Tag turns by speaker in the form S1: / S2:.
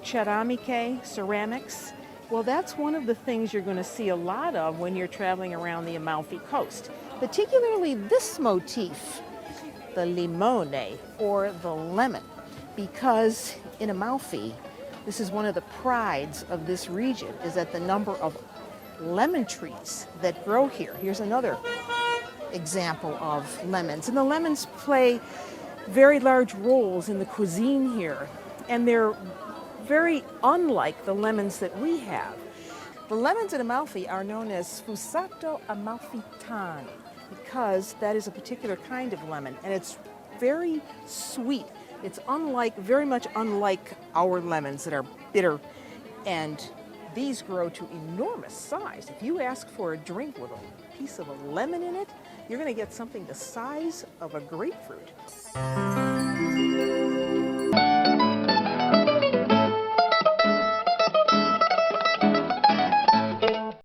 S1: ceramiche, ceramics. Well, that's one of the things you're going to see a lot of when you're traveling around the Amalfi Coast, particularly this motif, the limone, or the lemon, because in Amalfi, this is one of the prides of this region, is that the number of lemon trees that grow here. Here's another example of lemons. And the lemons play very large roles in the cuisine here, and they're very unlike the lemons that we have. The lemons in Amalfi are known as Sfusato Amalfitano because that is a particular kind of lemon, and it's very sweet. It's very much unlike our lemons that are bitter, and these grow to enormous size. If you ask for a drink with a piece of a lemon in it, you're going to get something the size of a grapefruit.